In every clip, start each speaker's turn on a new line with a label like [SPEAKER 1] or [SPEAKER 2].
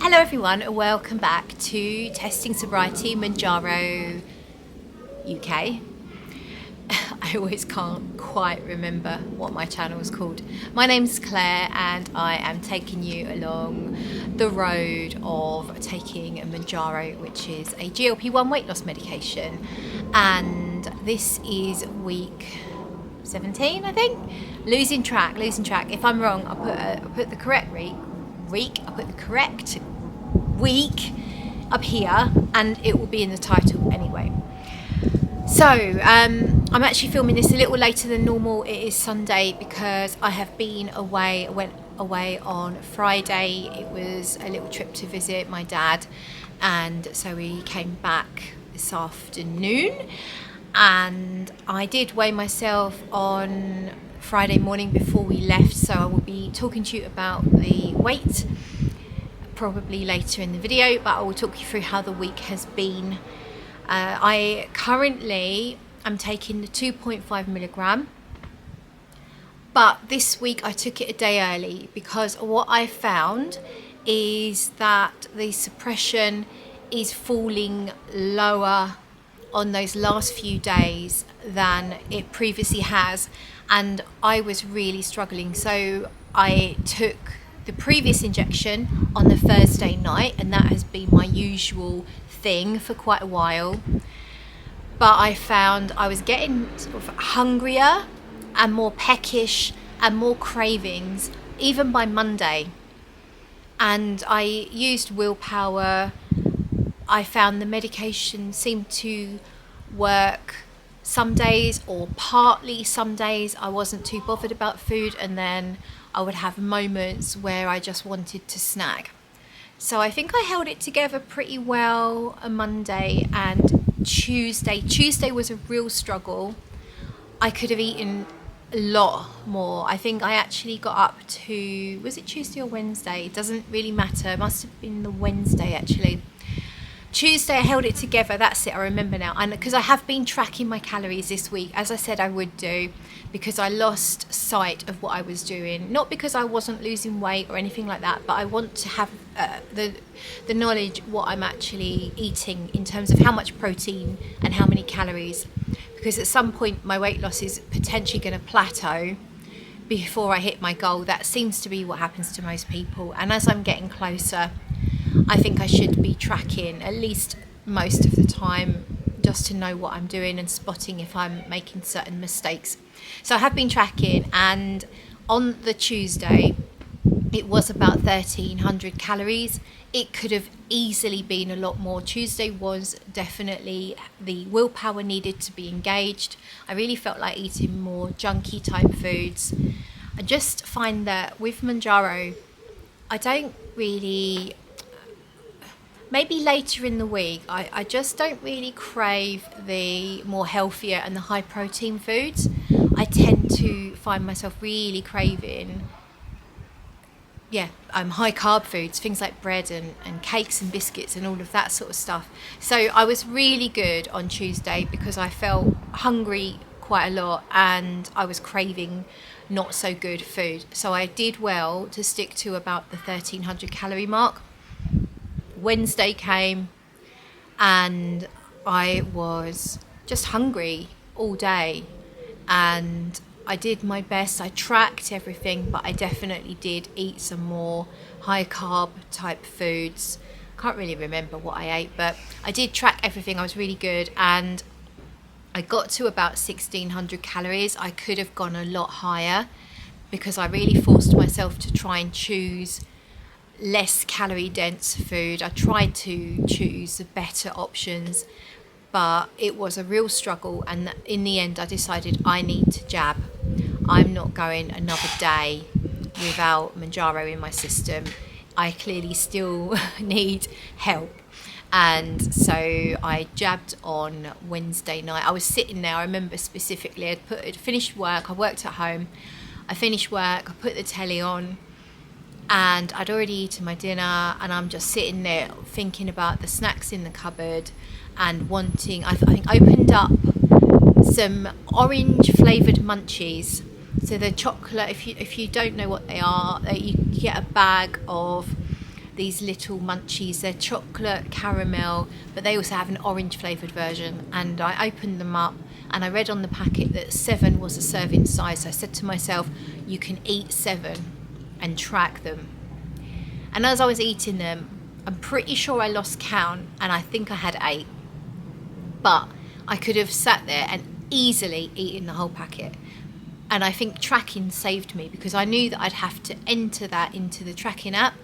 [SPEAKER 1] Hello everyone, and welcome back to Testing Sobriety Mounjaro UK. I always can't quite remember what my channel is called. My name's Claire and I am taking you along the road of taking Mounjaro, which is a GLP-1 weight loss medication. And this is week 17, I think. Losing track. If I'm wrong, I'll put the correct week up here, and it will be in the title anyway. So I'm actually filming this a little later than normal. It is Sunday because I have been away. I went away on Friday. It was a little trip to visit my dad, and so we came back this afternoon, and I did weigh myself on Friday morning before we left, so I will be talking to you about the weight probably later in the video, but I will talk you through how the week has been. I currently am taking the 2.5 milligram, but this week I took it a day early because what I found is that the suppression is falling lower on those last few days than it previously has, and I was really struggling. So I took the previous injection on the Thursday night, and that has been my usual thing for quite a while, but I found I was getting sort of hungrier and more peckish and more cravings even by Monday, and I used willpower. I found the medication seemed to work some days, or partly some days I wasn't too bothered about food, and then I would have moments where I just wanted to snack. So I think I held it together pretty well on Monday and Tuesday. Tuesday was a real struggle. I could have eaten a lot more. I think I actually got up to, was it Tuesday or Wednesday? It doesn't really matter. It must have been the Wednesday actually. Tuesday I held it together, that's it, I remember now. And because I have been tracking my calories this week, as I said I would do, because I lost sight of what I was doing. Not because I wasn't losing weight or anything like that, but I want to have the knowledge what I'm actually eating in terms of how much protein and how many calories. Because at some point my weight loss is potentially going to plateau before I hit my goal. That seems to be what happens to most people. And as I'm getting closer, I think I should be tracking at least most of the time, just to know what I'm doing and spotting if I'm making certain mistakes. So I have been tracking, and on the Tuesday it was about 1300 calories. It could have easily been a lot more. Tuesday was definitely, the willpower needed to be engaged. I really felt like eating more junky type foods. I just find that with Mounjaro, I don't really, maybe later in the week, I just don't really crave the more healthier and the high protein foods. I tend to find myself really craving high carb foods, things like bread and cakes and biscuits and all of that sort of stuff. So I was really good on Tuesday because I felt hungry quite a lot and I was craving not so good food. So I did well to stick to about the 1300 calorie mark. Wednesday came and I was just hungry all day, and I did my best. I tracked everything, but I definitely did eat some more high carb type foods. Can't really remember what I ate, but I did track everything. I was really good, and I got to about 1600 calories. I could have gone a lot higher because I really forced myself to try and choose less calorie dense food. I tried to choose the better options, but it was a real struggle, and in the end I decided I need to jab. I'm not going another day without Mounjaro in my system. I clearly still need help, and so I jabbed on Wednesday night. I was sitting there, I remember specifically, I'd finished work, I worked at home, I finished work, I put the telly on, and I'd already eaten my dinner, and I'm just sitting there thinking about the snacks in the cupboard and wanting, I think I opened up some orange flavoured munchies. So the chocolate, if you don't know what they are, you get a bag of these little munchies. They're chocolate caramel, but they also have an orange flavoured version. And I opened them up and I read on the packet that 7 was a serving size. So I said to myself, you can eat 7 and track them. And as I was eating them, I'm pretty sure I lost count and I think I had 8. But I could have sat there and easily eaten the whole packet. And I think tracking saved me, because I knew that I'd have to enter that into the tracking app,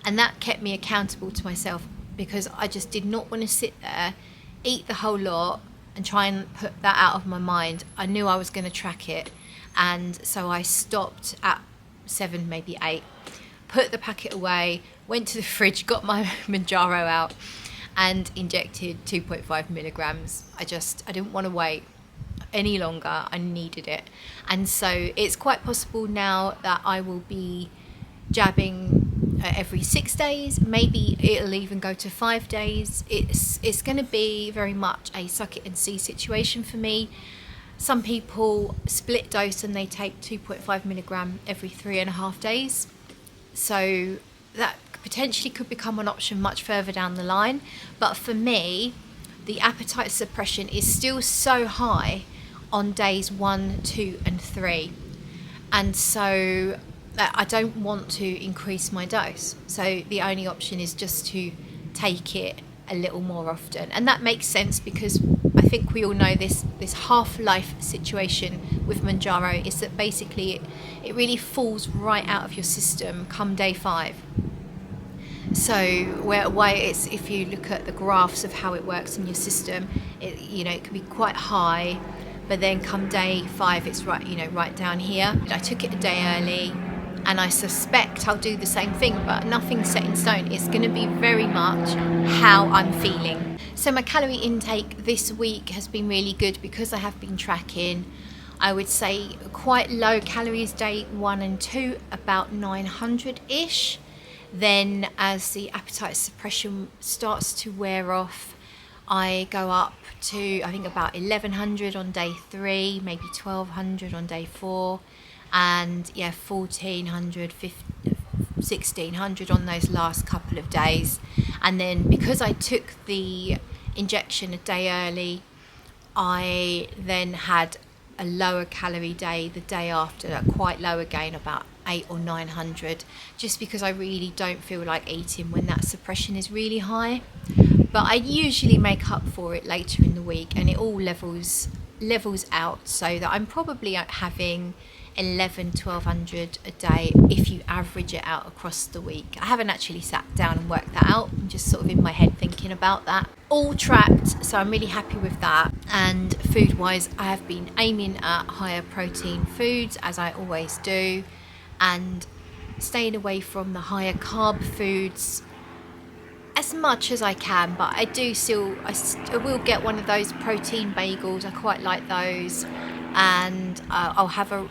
[SPEAKER 1] and that kept me accountable to myself, because I just did not want to sit there, eat the whole lot and try and put that out of my mind. I knew I was going to track it, and so I stopped at 7, maybe 8, put the packet away, went to the fridge, got my Mounjaro out and injected 2.5 milligrams. I didn't want to wait any longer. I needed it. And so it's quite possible now that I will be jabbing every 6 days. Maybe it'll even go to 5 days. It's going to be very much a suck it and see situation for me. Some people split dose and they take 2.5 milligram every 3.5 days. So that potentially could become an option much further down the line. But for me, the appetite suppression is still so high on days 1, 2 and 3, and so I don't want to increase my dose. So the only option is just to take it a little more often, and that makes sense because I think we all know this half-life situation with Mounjaro is that basically it really falls right out of your system come day 5. So why it's, if you look at the graphs of how it works in your system, it can be quite high, but then come day 5 it's right down here. I took it a day early, and I suspect I'll do the same thing, but nothing's set in stone. It's going to be very much how I'm feeling. So my calorie intake this week has been really good because I have been tracking. I would say quite low calories day 1 and 2, about 900-ish. Then as the appetite suppression starts to wear off, I go up to, I think, about 1100 on day 3, maybe 1200 on day 4, and 1400, 1600 on those last couple of days. And then because I took the injection a day early, I then had a lower calorie day the day after, quite low again, about 800 or 900, just because I really don't feel like eating when that suppression is really high. But I usually make up for it later in the week, and it all levels out, so that I'm probably having 1200 a day if you average it out across the week. I haven't actually sat down and worked that out. I'm just sort of in my head thinking about that. All tracked, so I'm really happy with that. And food wise, I have been aiming at higher protein foods, as I always do, and staying away from the higher carb foods as much as I can. But I will get one of those protein bagels. I quite like those. And I'll have a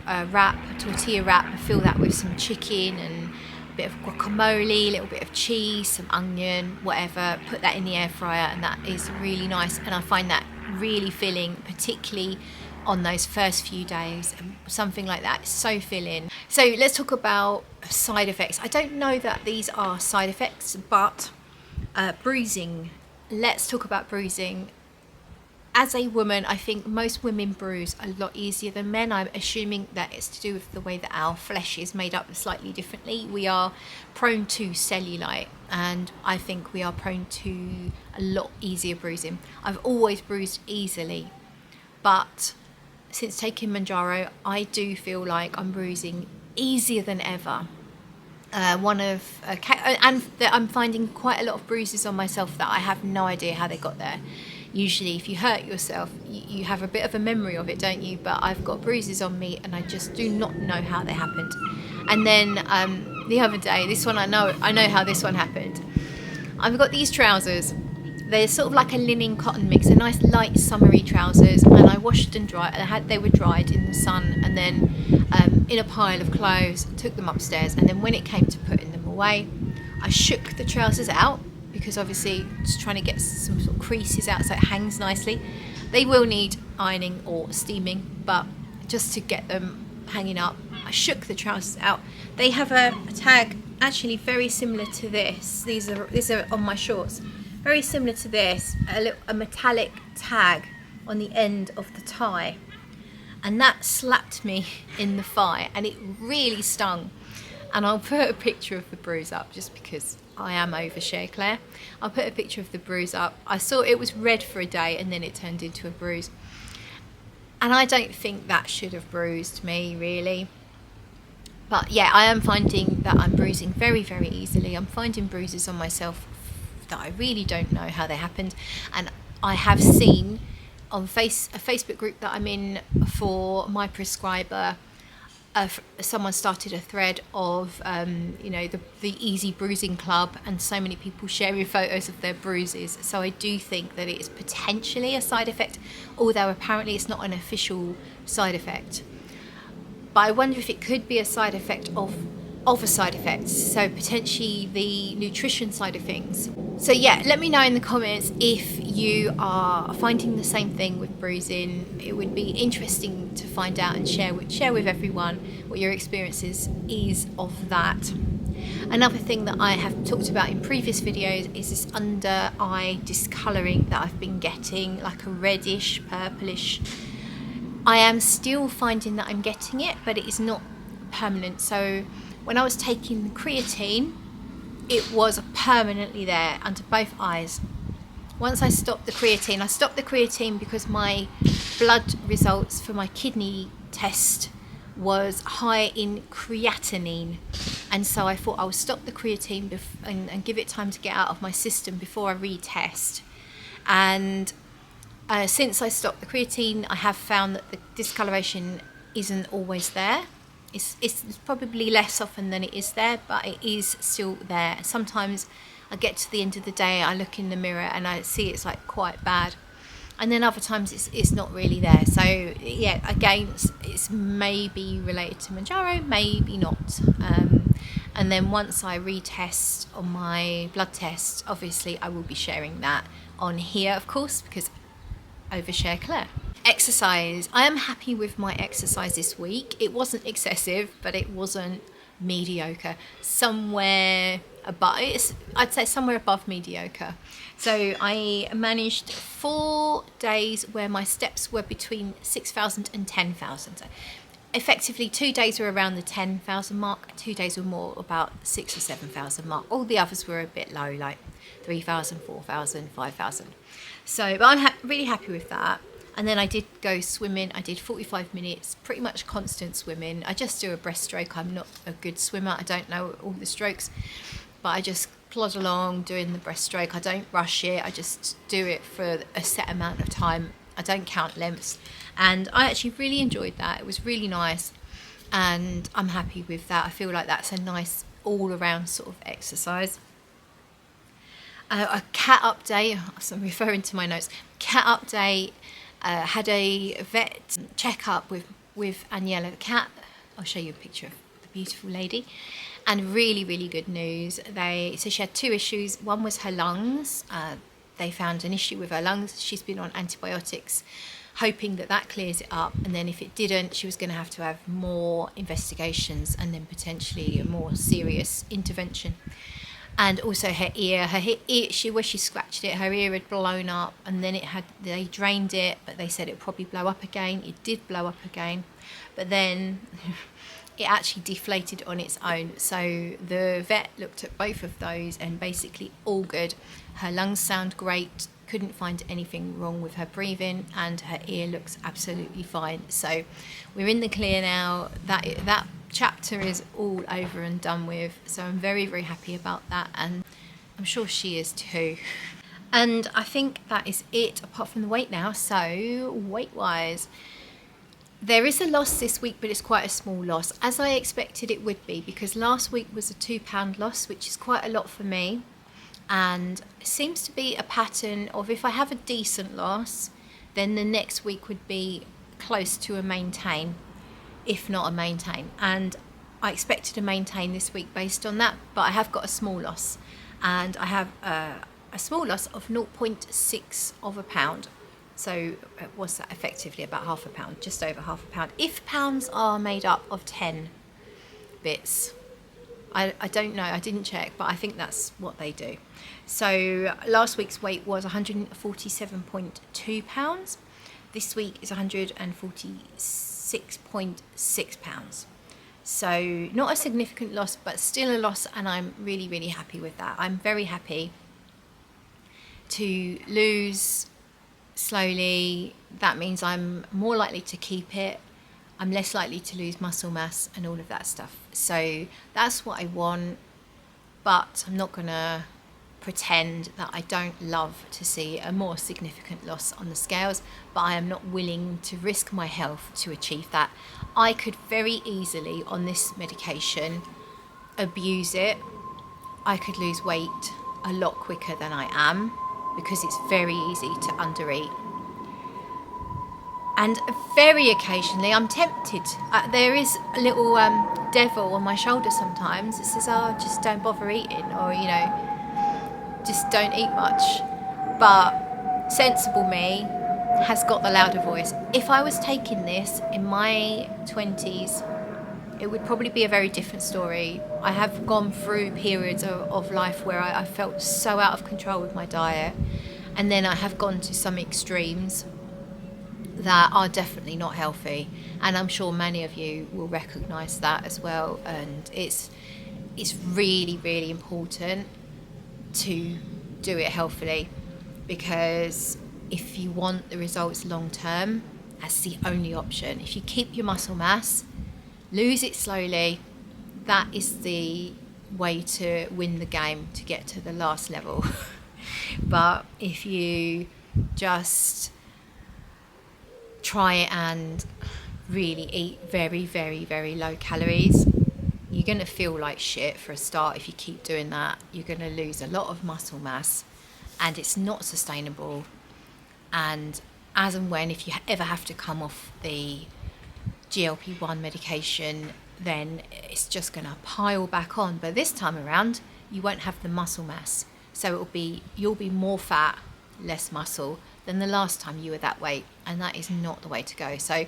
[SPEAKER 1] tortilla wrap, fill that with some chicken and a bit of guacamole, a little bit of cheese, some onion, whatever, put that in the air fryer, and that is really nice. And I find that really filling, particularly on those first few days. Something like that is so filling. So let's talk about side effects. I don't know that these are side effects, but bruising. Let's talk about bruising. As a woman, I think most women bruise a lot easier than men. I'm assuming that it's to do with the way that our flesh is made up slightly differently. We are prone to cellulite, and I think we are prone to a lot easier bruising. I've always bruised easily, but since taking Mounjaro, I do feel like I'm bruising easier than ever. And I'm finding quite a lot of bruises on myself that I have no idea how they got there. Usually if you hurt yourself, you have a bit of a memory of it, don't you? But I've got bruises on me and I just do not know how they happened. And then the other day, this one I know how this one happened. I've got these trousers. They're sort of like a linen cotton mix, a nice light summery trousers, and I washed and dried. They were dried in the sun, and then in a pile of clothes, took them upstairs, and then when it came to putting them away, I shook the trousers out, because obviously just trying to get some sort of creases out so it hangs nicely. They will need ironing or steaming, but just to get them hanging up, I shook the trousers out. They have a tag actually very similar to this. These are on my shorts. Very similar to this, a metallic tag on the end of the tie, and that slapped me in the thigh, and it really stung. And I'll put a picture of the bruise up just because I am overshare, Claire. I'll put a picture of the bruise up. I saw it was red for a day and then it turned into a bruise. And I don't think that should have bruised me, really. But yeah, I am finding that I'm bruising very, very easily. I'm finding bruises on myself that I really don't know how they happened. And I have seen on a Facebook group that I'm in for my prescriber, someone started a thread of the easy bruising club, and so many people sharing photos of their bruises. So I do think that it is potentially a side effect, although apparently it's not an official side effect. But I wonder if it could be a side effect of a side effect, so potentially the nutrition side of things. So yeah, let me know in the comments if you are finding the same thing with bruising. It would be interesting to find out and share with everyone what your experiences is of that. Another thing that I have talked about in previous videos is this under eye discolouring that I've been getting, like a reddish, purplish. I am still finding that I'm getting it, but it is not permanent. So when I was taking the creatine, it was permanently there under both eyes. Once I stopped the creatine because my blood results for my kidney test was high in creatinine, and so I thought I would stop the creatine and give it time to get out of my system before I retest. And since I stopped the creatine, I have found that the discoloration isn't always there. It's probably less often than it is there, but it is still there. Sometimes I get to the end of the day, I look in the mirror and I see it's like quite bad, and then other times it's not really there. So yeah, again, it's maybe related to Mounjaro, maybe not. And then once I retest on my blood test, obviously I will be sharing that on here, of course, because overshare Claire. Exercise. I am happy with my exercise this week. It wasn't excessive, but it wasn't mediocre. I'd say somewhere above mediocre. So I managed 4 days where my steps were between 6,000 and 10,000. Effectively 2 days were around the 10,000 mark, 2 days were more about 6,000 or 7,000 mark. All the others were a bit low, like 3,000, 4,000, 5,000. So, but I'm really happy with that. And then I did go swimming. I did 45 minutes, pretty much constant swimming. I just do a breaststroke. I'm not a good swimmer. I don't know all the strokes, but I just plod along doing the breaststroke. I don't rush it. I just do it for a set amount of time. I don't count lengths. And I actually really enjoyed that. It was really nice. And I'm happy with that. I feel like that's a nice all-around sort of exercise. A cat update. So I'm referring to my notes. Cat update. Had a vet checkup with Aniela the cat. I'll show you a picture of the beautiful lady. And really, really good news. So she had 2 issues. One was her lungs. They found an issue with her lungs. She's been on antibiotics, hoping that clears it up. And then if it didn't, she was going to have more investigations and then potentially a more serious intervention. And also her ear, where she scratched it, her ear had blown up, and then they drained it, but they said it would probably blow up again. It did blow up again, but then it actually deflated on its own. So the vet looked at both of those and basically all good. Her lungs sound great, couldn't find anything wrong with her breathing, and her ear looks absolutely fine. So we're in the clear now. That chapter is all over and done with, so I'm very, very happy about that, and I'm sure she is too. And I think that is it, apart from the weight now. So weight wise, there is a loss this week, but it's quite a small loss, as I expected it would be, because last week was a £2 loss, which is quite a lot for me. And it seems to be a pattern of, if I have a decent loss, then the next week would be close to a maintain, if not a maintain. And I expected a maintain this week based on that, but I have got a small loss, and I have a small loss of 0.6 of a pound. So what's that, effectively about half a pound, just over half a pound, if pounds are made up of 10 bits. I don't know, I didn't check, but I think that's what they do. So last week's weight was 147.2 pounds. This week is 146.6 pounds. So not a significant loss, but still a loss, and I'm really, really happy with that. I'm very happy to lose slowly. That means I'm more likely to keep it. I'm less likely to lose muscle mass and all of that stuff. So that's what I want, but I'm not gonna pretend that I don't love to see a more significant loss on the scales, but I am not willing to risk my health to achieve that. I could very easily, on this medication, abuse it. I could lose weight a lot quicker than I am, because it's very easy to undereat. And very occasionally I'm tempted. There is a little devil on my shoulder sometimes that says, oh, just don't bother eating, or, you know, just don't eat much. But sensible me has got the louder voice. If I was taking this in my 20s, it would probably be a very different story. I have gone through periods of life where I felt so out of control with my diet, and then I have gone to some extremes that are definitely not healthy, and I'm sure many of you will recognise that as well. And it's really, really important to do it healthily, because if you want the results long term, that's the only option. If you keep your muscle mass, lose it slowly, that is the way to win the game, to get to the last level. But if you just try and really eat very, very, very low calories, you're going to feel like shit for a start. If you keep doing that, you're going to lose a lot of muscle mass, and it's not sustainable. And as and when, if you ever have to come off the GLP-1 medication, then it's just going to pile back on. But this time around, you won't have the muscle mass, so you'll be more fat, less muscle than the last time you were that weight, and that is not the way to go. So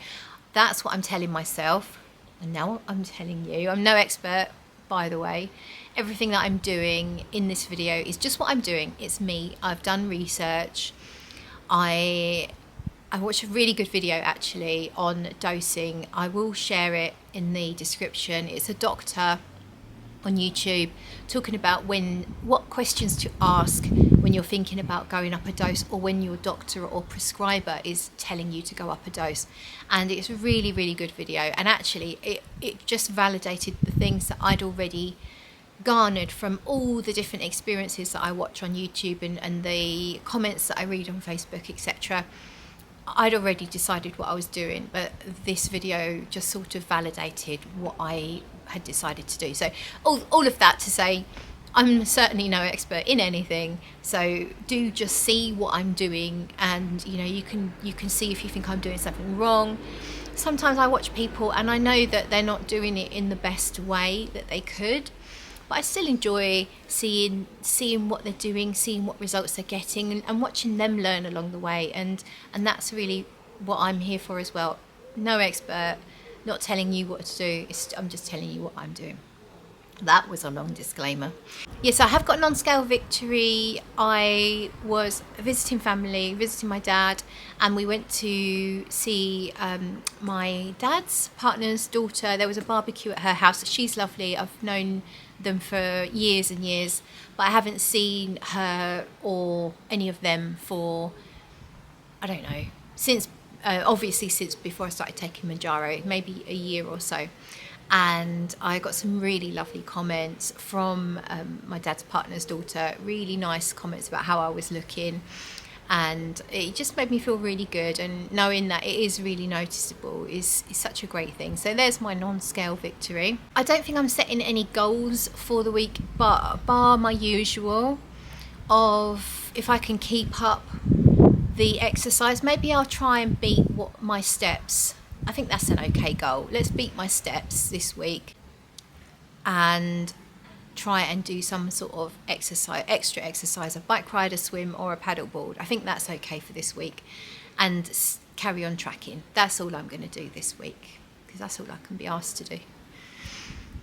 [SPEAKER 1] that's what I'm telling myself, and now I'm telling you. I'm no expert, by the way. Everything that I'm doing in this video is just what I'm doing. It's me. I've done research. I watched a really good video actually on dosing. I will share it in the description. It's a doctor on YouTube talking about what questions to ask when you're thinking about going up a dose, or when your doctor or prescriber is telling you to go up a dose. And it's a really, really good video, and actually it just validated the things that I'd already garnered from all the different experiences that I watch on YouTube and the comments that I read on Facebook, etc. I'd already decided what I was doing, but this video just sort of validated what I had decided to do. So all of that to say, I'm certainly no expert in anything, so do just see what I'm doing, and you know, you can see if you think I'm doing something wrong. Sometimes I watch people and I know that they're not doing it in the best way that they could, but I still enjoy seeing what they're doing, seeing what results they're getting, and watching them learn along the way. And that's really what I'm here for as well. No expert, not telling you what to do. I'm just telling you what I'm doing. That was a long disclaimer. Yes, I have got an Onscale victory. I was visiting family, visiting my dad, and we went to see my dad's partner's daughter. There was a barbecue at her house. She's lovely. I've known them for years and years, but I haven't seen her or any of them for, I don't know, since obviously since before I started taking Mounjaro, maybe a year or so. And I got some really lovely comments from my dad's partner's daughter, really nice comments about how I was looking, and it just made me feel really good. And knowing that it is really noticeable is such a great thing. So there's my non-scale victory. I don't think I'm setting any goals for the week, but bar my usual of if I can keep up the exercise, maybe I'll try and beat what my steps. I think that's an okay goal. Let's beat my steps this week and try and do some sort of extra exercise, a bike ride, a swim, or a paddleboard. I think that's okay for this week, and carry on tracking. That's all I'm going to do this week, because that's all I can be asked to do.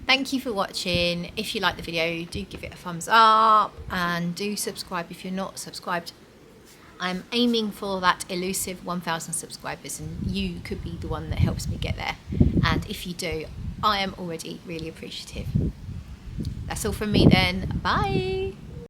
[SPEAKER 1] Thank you for watching. If you like the video, do give it a thumbs up and do subscribe if you're not subscribed. I'm aiming for that elusive 1,000 subscribers, and you could be the one that helps me get there. And if you do, I am already really appreciative. That's all from me then. Bye.